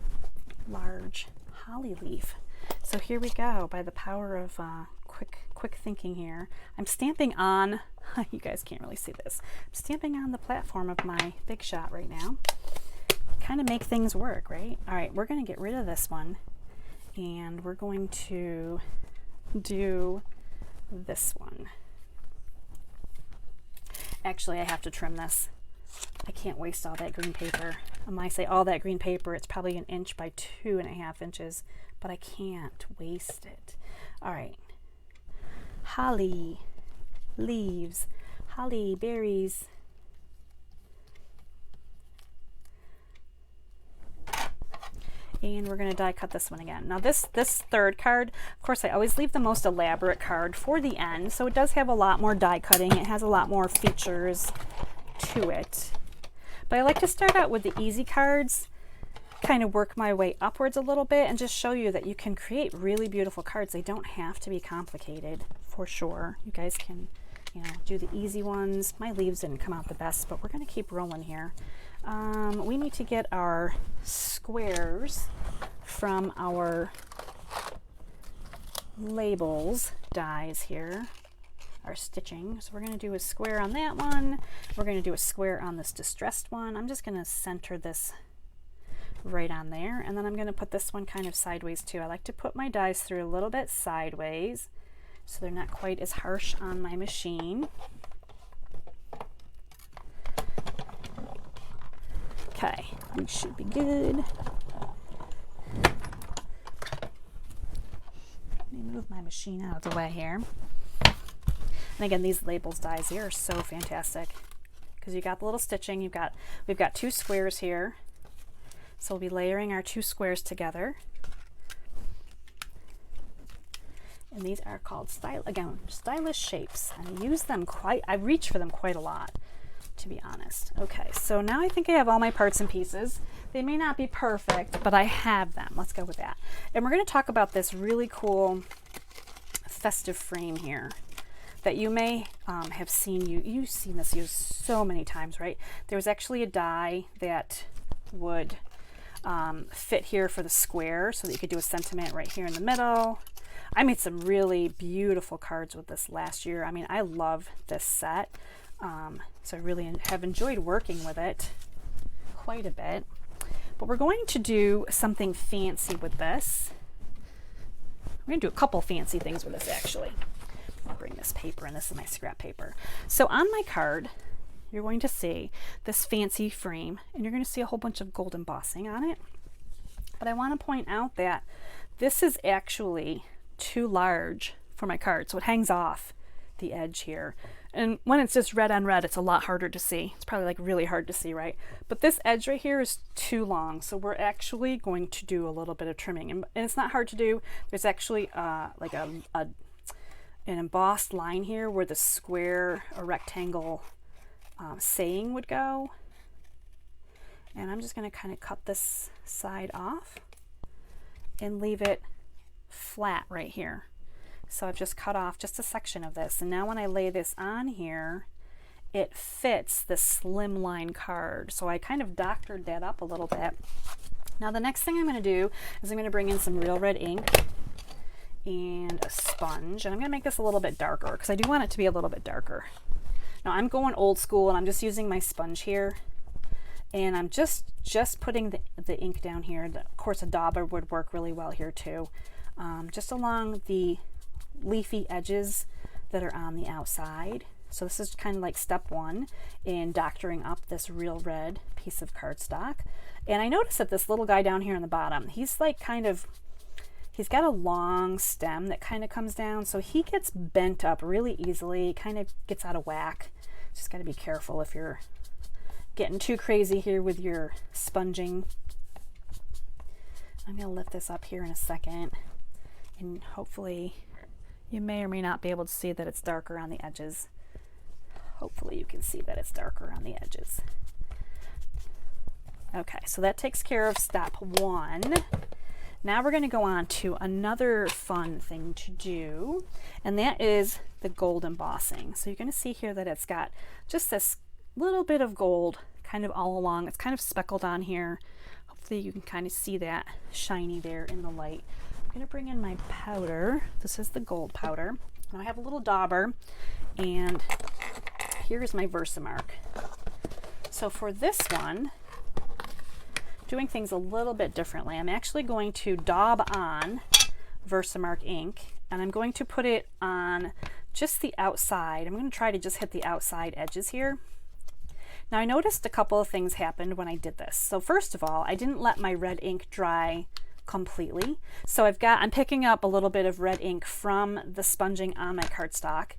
large holly leaf. So here we go. By the power of quick thinking here, I'm stamping on, you guys can't really see this, I'm stamping on the platform of my Big Shot right now. Kind of make things work, right? All right, we're going to get rid of this one, and we're going to do this one. Actually, I have to trim this. I can't waste all that green paper. When I say all that green paper, it's probably 1 inch by 2.5 inches, but I can't waste it. All right. Holly leaves, holly berries. And we're going to die cut this one again. Now this third card, of course, I always leave the most elaborate card for the end, so it does have a lot more die cutting. It has a lot more features to it. But I like to start out with the easy cards, kind of work my way upwards a little bit, and just show you that you can create really beautiful cards. They don't have to be complicated, for sure. You guys can, you know, do the easy ones. My leaves didn't come out the best, but we're going to keep rolling here. We need to get our squares from our labels dies here, our stitching. So we're going to do a square on that one. We're going to do a square on this distressed one. I'm just going to center this right on there, and then I'm going to put this one kind of sideways too. I like to put my dies through a little bit sideways so they're not quite as harsh on my machine. Okay, we should be good. Let me move my machine out of the way here. And again, these labels dies here are so fantastic because you got the little stitching. We've got 2 squares here. So we'll be layering our 2 squares together. And these are called stylish shapes. And I use them I reach for them quite a lot, to be honest. Okay, so now I think I have all my parts and pieces. They may not be perfect, but I have them. Let's go with that. And we're going to talk about this really cool festive frame here that you may have seen. You've seen this used so many times, right? There was actually a die that would fit here for the square so that you could do a sentiment right here in the middle. I made some really beautiful cards with this last year. I mean, I love this set. So I really have enjoyed working with it quite a bit. But we're going to do something fancy with this. We're going to do a couple fancy things with this, actually. I'll bring this paper in. This is my scrap paper. So on my card, you're going to see this fancy frame, and you're going to see a whole bunch of gold embossing on it. But I want to point out that this is actually too large for my card, so it hangs off the edge here. And when it's just red on red, it's a lot harder to see. It's probably like really hard to see, right? But this edge right here is too long, so we're actually going to do a little bit of trimming. And it's not hard to do. There's actually like an embossed line here where the square or rectangle saying would go. And I'm just going to kind of cut this side off and leave it flat right here. So I've just cut off just a section of this, and now when I lay this on here, it fits the Slimline card. So I kind of doctored that up a little bit. Now the next thing I'm going to do is I'm going to bring in some real red ink and a sponge, and I'm going to make this a little bit darker because I do want it to be a little bit darker. Now I'm going old school, and I'm just using my sponge here, and I'm just putting the ink down here. Of course, a dauber would work really well here too, just along the leafy edges that are on the outside. So this is kind of like step 1 in doctoring up this real red piece of cardstock. And I noticed that this little guy down here on the bottom, he's like he's got a long stem that kind of comes down, so he gets bent up really easily, kind of gets out of whack. Just got to be careful if you're getting too crazy here with your sponging. I'm going to lift this up here in a second, and hopefully you may or may not be able to see that it's darker on the edges. Hopefully you can see that it's darker on the edges. Okay, so that takes care of step 1. Now we're going to go on to another fun thing to do, and that is the gold embossing. So you're going to see here that it's got just this little bit of gold kind of all along. It's kind of speckled on here. Hopefully you can kind of see that shiny there in the light. I'm going to bring in my powder. This is the gold powder. Now I have a little dauber, and here's my Versamark. So for this one, doing things a little bit differently, I'm actually going to daub on Versamark ink, and I'm going to put it on just the outside. I'm going to try to just hit the outside edges here. Now I noticed a couple of things happened when I did this. So first of all, I didn't let my red ink dry completely. So I'm picking up a little bit of red ink from the sponging on my cardstock,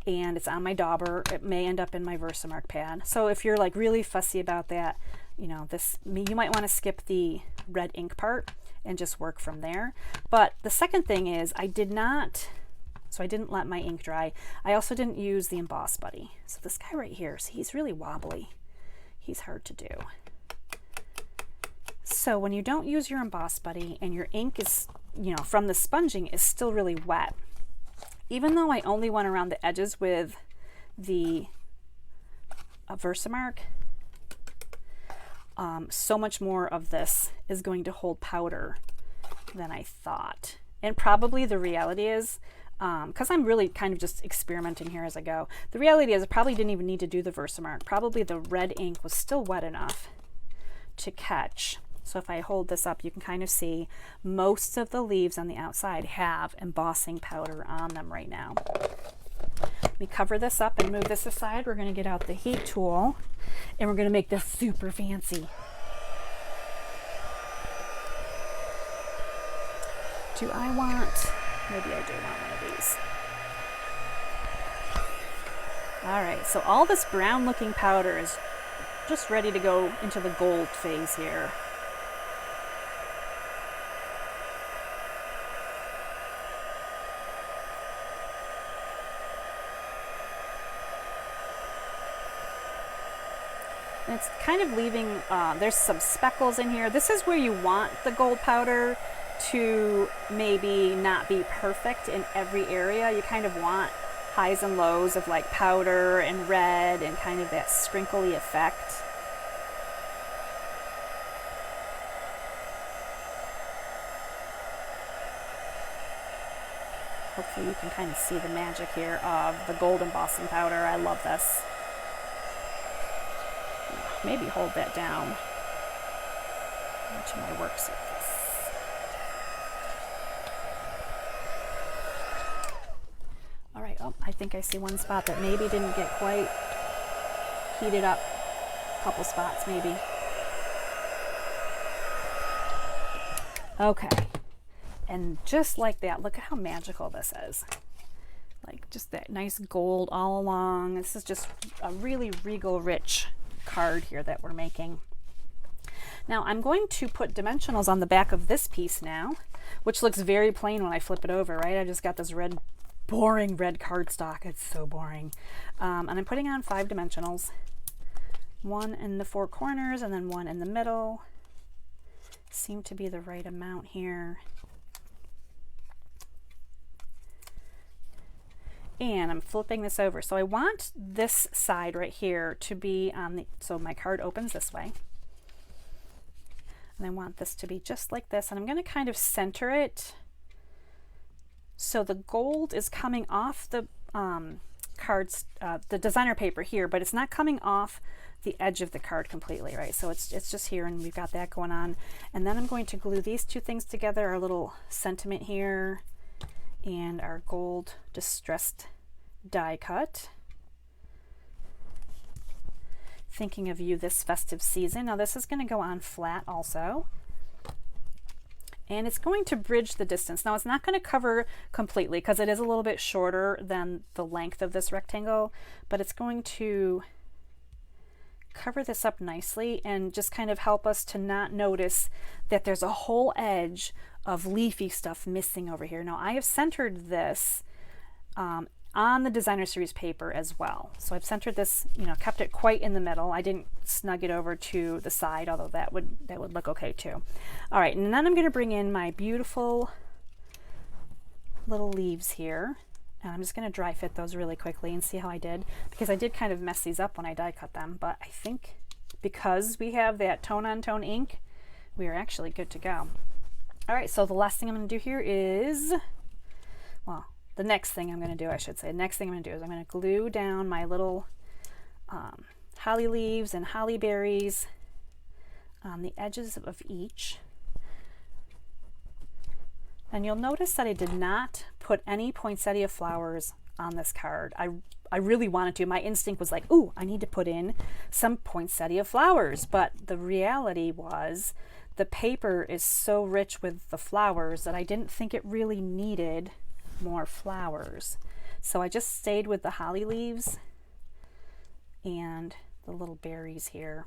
and it's on my dauber. It may end up in my Versamark pad. So if you're like really fussy about that, you know, you might want to skip the red ink part and just work from there. But the second thing is I didn't let my ink dry. I also didn't use the Emboss Buddy. So this guy right here, see, he's really wobbly. He's hard to do. So when you don't use your Emboss Buddy and your ink is, you know, from the sponging is still really wet, even though I only went around the edges with the Versamark, so much more of this is going to hold powder than I thought. And probably the reality is, because I'm really kind of just experimenting here as I go, the reality is I probably didn't even need to do the Versamark. Probably the red ink was still wet enough to catch. So if I hold this up, you can kind of see most of the leaves on the outside have embossing powder on them right now. Let me cover this up and move this aside. We're going to get out the heat tool, and we're going to make this super fancy. Do I want... Maybe I do want one of these. All right, so all this brown looking powder is just ready to go into the gold phase here. And it's kind of leaving, there's some speckles in here. This is where you want the gold powder to maybe not be perfect in every area. You kind of want highs and lows of like powder and red and kind of that sprinkly effect. Hopefully you can kind of see the magic here of the gold embossing powder. I love this. Maybe hold that down into my work surface. All right, oh, I think I see one spot that maybe didn't get quite heated up. A couple spots maybe. Okay, and just like that, look at how magical this is. Like just that nice gold all along. This is just a really regal rich card here that we're making. Now I'm going to put dimensionals on the back of this piece now, which looks very plain when I flip it over, right? I just got this red, boring red cardstock. It's so boring. And I'm putting on 5 dimensionals, 1 in the 4 corners and then 1 in the middle. Seem to be the right amount here. And I'm flipping this over. So I want this side right here to be on the, so my card opens this way. And I want this to be just like this. And I'm going to kind of center it so the gold is coming off the cards, the designer paper here, but it's not coming off the edge of the card completely, right? So it's just here, and we've got that going on. And then I'm going to glue these two things together, our little sentiment here and our gold distressed die cut. Thinking of you this festive season. Now this is going to go on flat also. And it's going to bridge the distance. Now it's not going to cover completely because it is a little bit shorter than the length of this rectangle, but it's going to cover this up nicely and just kind of help us to not notice that there's a whole edge of leafy stuff missing over here. Now I have centered this on the designer series paper as well. So I've centered this, you know, kept it quite in the middle. I didn't snug it over to the side, although that would look okay too. All right, and then I'm going to bring in my beautiful little leaves here, and I'm just going to dry fit those really quickly and see how I did, because I did kind of mess these up when I die cut them, but I think because we have that tone on tone ink, we are actually good to go. All right, so the last thing I'm going to do here is, well, the next thing I'm going to do, I should say, the next thing I'm going to do is I'm going to glue down my little holly leaves and holly berries on the edges of each. And you'll notice that I did not put any poinsettia flowers on this card. I really wanted to. My instinct was like, ooh, I need to put in some poinsettia flowers. But the reality was the paper is so rich with the flowers that I didn't think it really needed more flowers. So I just stayed with the holly leaves and the little berries here.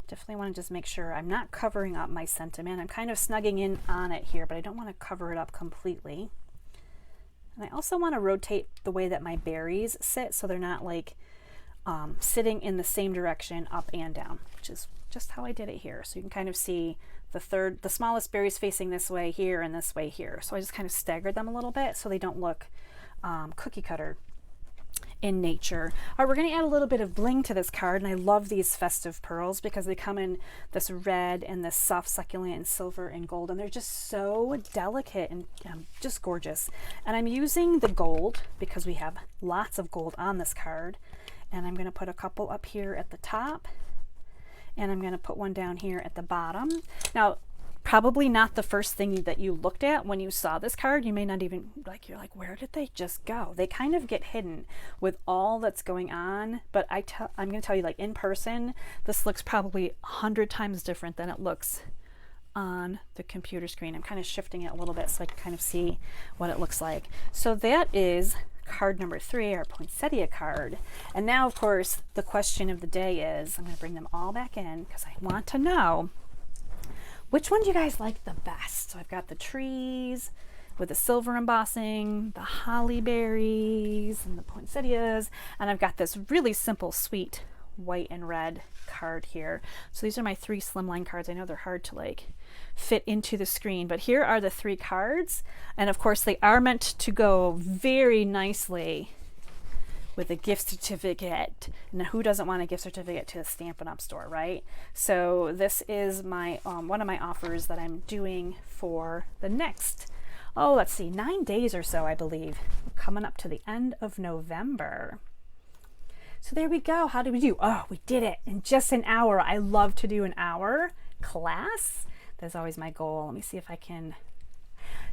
Definitely want to just make sure I'm not covering up my sentiment. I'm kind of snugging in on it here, but I don't want to cover it up completely. And I also want to rotate the way that my berries sit so they're not like sitting in the same direction up and down, which is just how I did it here. So you can kind of see the smallest berries facing this way here and this way here. So I just kind of staggered them a little bit so they don't look cookie cutter in nature. All right, we're going to add a little bit of bling to this card, and I love these festive pearls because they come in this red and this soft succulent and silver and gold, and they're just so delicate and just gorgeous. And I'm using the gold because we have lots of gold on this card, and I'm going to put a couple up here at the top, and I'm going to put one down here at the bottom. Now, probably not the first thing that you looked at when you saw this card. You may not even, like, you're like, where did they just go? They kind of get hidden with all that's going on. But I'm going to tell you, like, in person, this looks probably 100 times different than it looks on the computer screen. I'm kind of shifting it a little bit so I can kind of see what it looks like. So that is card number 3, our poinsettia card. And now, of course, the question of the day is, I'm going to bring them all back in because I want to know, which one do you guys like the best? So I've got the trees with the silver embossing, the holly berries, and the poinsettias, and I've got this really simple, sweet white and red card here. So these are my 3 Slimline cards. I know they're hard to like fit into the screen, but here are the 3 cards, and of course they are meant to go very nicely with a gift certificate. Now, who doesn't want a gift certificate to the Stampin' Up! Store, right? So this is my one of my offers that I'm doing for the next, let's see, 9 days or so, I believe. We're coming up to the end of November. So there we go. How did we do? Oh, we did it in just an hour. I love to do an hour class. That's always my goal. Let me see if I can.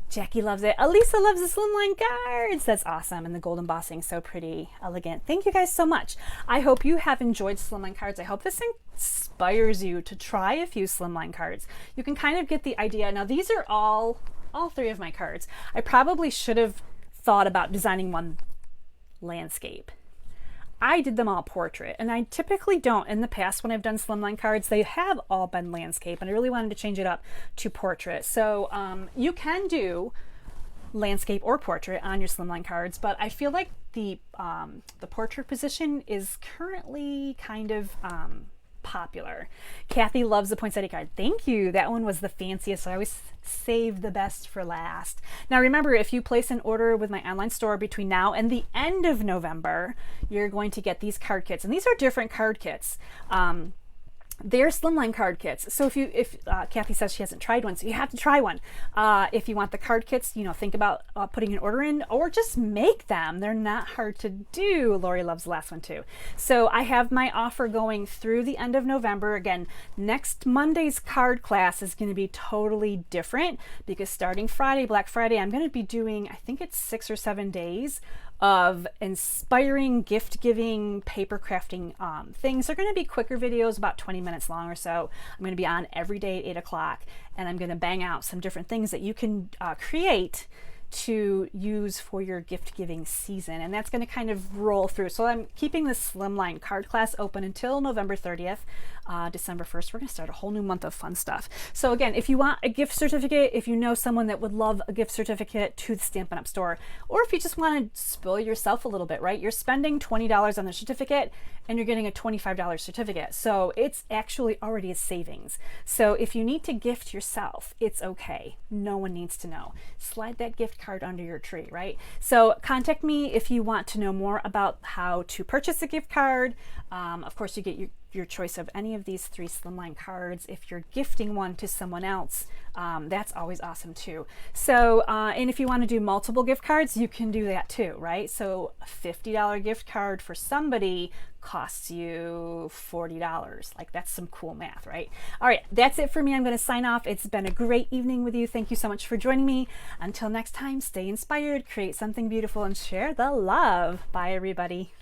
Jackie loves it. Elisa loves the Slimline cards. That's awesome. And the gold embossing, so pretty, elegant. Thank you guys so much. I hope you have enjoyed Slimline cards. I hope this inspires you to try a few Slimline cards. You can kind of get the idea. Now, these are all 3 of my cards. I probably should have thought about designing one landscape. I did them all portrait, and I typically don't. In the past, when I've done Slimline cards, they have all been landscape, and I really wanted to change it up to portrait. So you can do landscape or portrait on your Slimline cards, but I feel like the portrait position is currently kind of popular. Kathy loves the poinsettia card. Thank you. That one was the fanciest, so I always save the best for last. Now remember, if you place an order with my online store between now and the end of November, you're going to get these card kits, and these are different card kits. They're Slimline card kits. So if Kathy says she hasn't tried one, so you have to try one. If you want the card kits, think about putting an order in, or just make them. They're not hard to do. Lori loves the last one too. So I have my offer going through the end of November. Again, next Monday's card class is going to be totally different because starting Friday, Black Friday, I'm going to be doing, I think it's 6 or 7 days of inspiring gift giving paper crafting things. They're going to be quicker videos, about 20 minutes long or so. I'm going to be on every day at 8 o'clock, and I'm going to bang out some different things that you can create to use for your gift giving season, and that's going to kind of roll through. So I'm keeping the Slimline card class open until November 30th. December 1st, we're going to start a whole new month of fun stuff. So again, if you want a gift certificate, if you know someone that would love a gift certificate to the Stampin' Up! Store, or if you just want to spoil yourself a little bit, right? You're spending $20 on the certificate and you're getting a $25 certificate. So it's actually already a savings. So if you need to gift yourself, it's okay. No one needs to know. Slide that gift card under your tree, right? So contact me if you want to know more about how to purchase a gift card. Of course, you get your choice of any of these 3 Slimline cards. If you're gifting one to someone else, that's always awesome too. So, and if you want to do multiple gift cards, you can do that too, right? So a $50 gift card for somebody costs you $40. Like, that's some cool math, right? All right, that's it for me. I'm going to sign off. It's been a great evening with you. Thank you so much for joining me. Until next time, stay inspired, create something beautiful, and share the love. Bye, everybody.